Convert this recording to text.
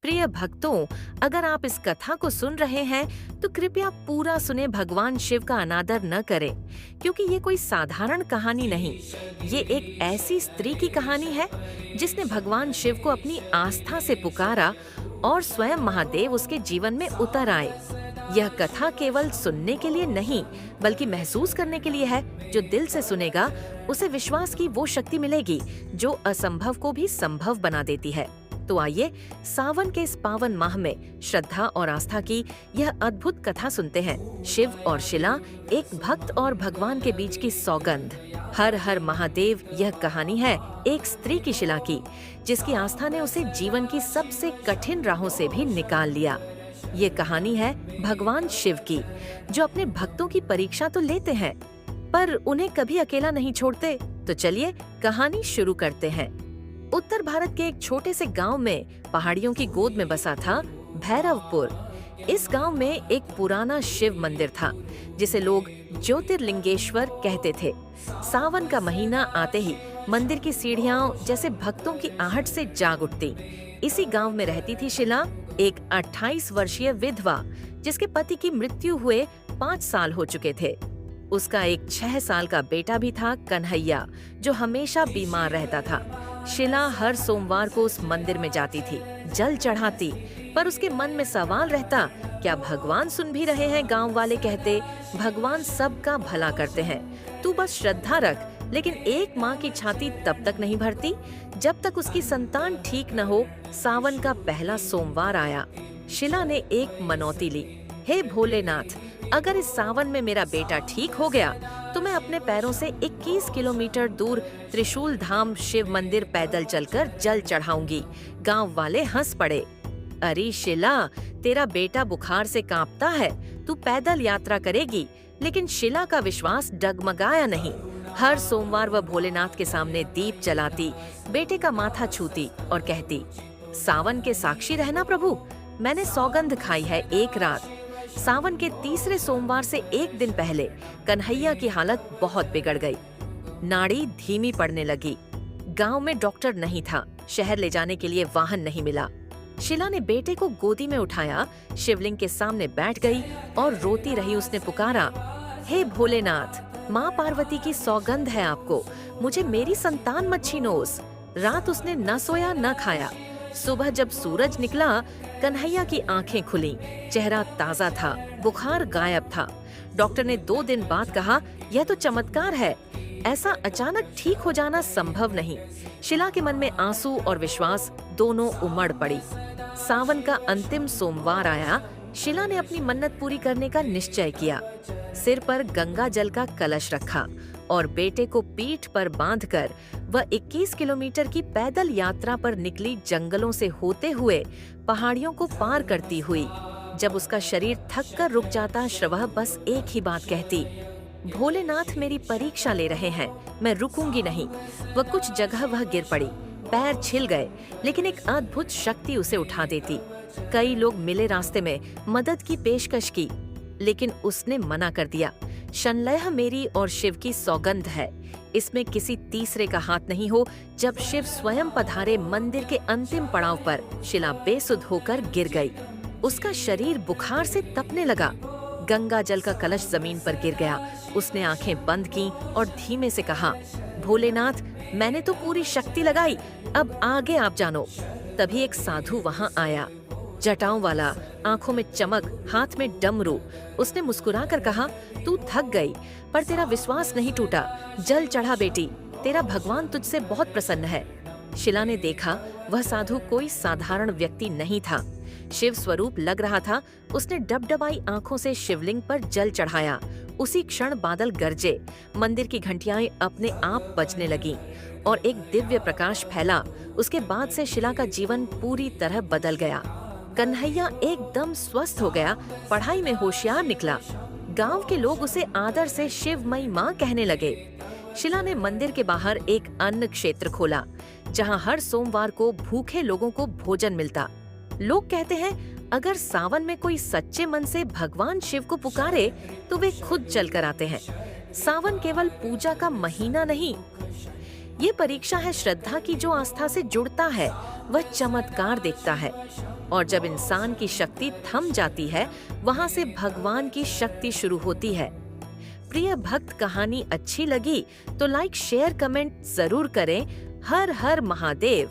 प्रिय भक्तों, अगर आप इस कथा को सुन रहे हैं तो कृपया पूरा सुने, भगवान शिव का अनादर न करें, क्योंकि ये कोई साधारण कहानी नहीं। ये एक ऐसी स्त्री की कहानी है जिसने भगवान शिव को अपनी आस्था से पुकारा और स्वयं महादेव उसके जीवन में उतर आए। यह कथा केवल सुनने के लिए नहीं, बल्कि महसूस करने के लिए है। जो दिल से सुनेगा उसे विश्वास की वो शक्ति मिलेगी जो असंभव को भी संभव बना देती है। तो आइए सावन के इस पावन माह में श्रद्धा और आस्था की यह अद्भुत कथा सुनते हैं। शिव और शिला, एक भक्त और भगवान के बीच की सौगंध। हर हर महादेव। यह कहानी है एक स्त्री की, शिला की, जिसकी आस्था ने उसे जीवन की सबसे कठिन राहों से भी निकाल लिया। ये कहानी है भगवान शिव की, जो अपने भक्तों की परीक्षा तो लेते हैं, पर उन्हें कभी अकेला नहीं छोड़ते। तो चलिए कहानी शुरू करते हैं। उत्तर भारत के एक छोटे से गांव में पहाड़ियों की गोद में बसा था भैरवपुर। इस गांव में एक पुराना शिव मंदिर था, जिसे लोग ज्योतिर्लिंगेश्वर कहते थे। सावन का महीना आते ही मंदिर की सीढ़ियां जैसे भक्तों की आहट से जाग उठती। इसी गांव में रहती थी शिला, एक 28 वर्षीय विधवा, जिसके पति की मृत्यु हुए 5 साल हो चुके थे। उसका एक 6 साल का बेटा भी था, कन्हैया, जो हमेशा बीमार रहता था। शिला हर सोमवार को उस मंदिर में जाती थी, जल चढ़ाती, पर उसके मन में सवाल रहता, क्या भगवान सुन भी रहे हैं? गांव वाले कहते, भगवान सबका भला करते हैं, तू बस श्रद्धा रख। लेकिन एक माँ की छाती तब तक नहीं भरती जब तक उसकी संतान ठीक न हो। सावन का पहला सोमवार आया। शिला ने एक मनौती ली, हे भोलेनाथ, अगर इस सावन में मेरा बेटा ठीक हो गया तो मैं अपने पैरों से 21 किलोमीटर दूर त्रिशूल धाम शिव मंदिर पैदल चलकर जल चढ़ाऊंगी। गांव वाले हंस पड़े। अरे शिला, तेरा बेटा बुखार से कांपता है, तू पैदल यात्रा करेगी। लेकिन शिला का विश्वास डगमगाया नहीं। हर सोमवार वह भोलेनाथ के सामने दीप जलाती, बेटे का माथा छूती और कहती, सावन के साक्षी रहना प्रभु, मैंने सौगंध खाई है एक रात। सावन के तीसरे सोमवार से एक दिन पहले कन्हैया की हालत बहुत बिगड़ गई। नाड़ी धीमी पड़ने लगी। गांव में डॉक्टर नहीं था, शहर ले जाने के लिए वाहन नहीं मिला। शिला ने बेटे को गोदी में उठाया, शिवलिंग के सामने बैठ गई और रोती रही। उसने पुकारा, हे भोलेनाथ, माँ पार्वती की सौगंध है आपको, मुझे मेरी संतान मत छीनोस। रात उसने न सोया न खाया। सुबह जब सूरज निकला, कन्हैया की आंखें खुली, चेहरा ताजा था, बुखार गायब था। डॉक्टर ने 2 दिन बाद कहा, यह तो चमत्कार है, ऐसा अचानक ठीक हो जाना संभव नहीं। शिला के मन में आंसू और विश्वास दोनों उमड़ पड़ी। सावन का अंतिम सोमवार आया। शिला ने अपनी मन्नत पूरी करने का निश्चय किया। सिर पर गंगा जल का कलश रखा और बेटे को पीठ पर बांधकर वह 21 किलोमीटर की पैदल यात्रा पर निकली, जंगलों से होते हुए पहाड़ियों को पार करती हुई। जब उसका शरीर थक कर रुक जाता, वह बस एक ही बात कहती, भोलेनाथ मेरी परीक्षा ले रहे हैं, मैं रुकूंगी नहीं। वह कुछ जगह वह गिर पड़ी, पैर छिल गए, लेकिन एक अद्भुत शक्ति उसे उठा देती। कई लोग मिले रास्ते में, मदद की पेशकश की, लेकिन उसने मना कर दिया। शनलय मेरी और शिव की सौगंध है, इसमें किसी तीसरे का हाथ नहीं हो। जब शिव स्वयं पधारे मंदिर के अंतिम पड़ाव पर, शिला बेसुध होकर गिर गई। उसका शरीर बुखार से तपने लगा। गंगा जल का कलश जमीन पर गिर गया। उसने आंखें बंद की और धीमे से कहा, भोलेनाथ, मैंने तो पूरी शक्ति लगाई, अब आगे आप जानो। तभी एक साधु वहां आया, जटाओं वाला, आंखों में चमक, हाथ में डमरू। उसने मुस्कुराकर कहा, तू थक गई, पर तेरा विश्वास नहीं टूटा। जल चढ़ा बेटी, तेरा भगवान तुझसे बहुत प्रसन्न है। शिला ने देखा, वह साधु कोई साधारण व्यक्ति नहीं था, शिव स्वरूप लग रहा था। उसने डबडबाई आंखों से शिवलिंग पर जल चढ़ाया। उसी क्षण बादल गरजे, मंदिर की घंटियां अपने आप बजने लगी और एक दिव्य प्रकाश फैला। उसके बाद से शिला का जीवन पूरी तरह बदल गया। कन्हैया एकदम स्वस्थ हो गया, पढ़ाई में होशियार निकला। गांव के लोग उसे आदर से शिवमयी माँ कहने लगे। शिला ने मंदिर के बाहर एक अन्न क्षेत्र खोला, जहां हर सोमवार को भूखे लोगों को भोजन मिलता। लोग कहते हैं, अगर सावन में कोई सच्चे मन से भगवान शिव को पुकारे तो वे खुद चल कर आते हैं। सावन केवल पूजा का महीना नहीं, ये परीक्षा है श्रद्धा की। जो आस्था से जुड़ता है वह चमत्कार देखता है। और जब इंसान की शक्ति थम जाती है, वहाँ से भगवान की शक्ति शुरू होती है। प्रिय भक्त, कहानी अच्छी लगी तो लाइक, शेयर, कमेंट जरूर करें। हर हर महादेव।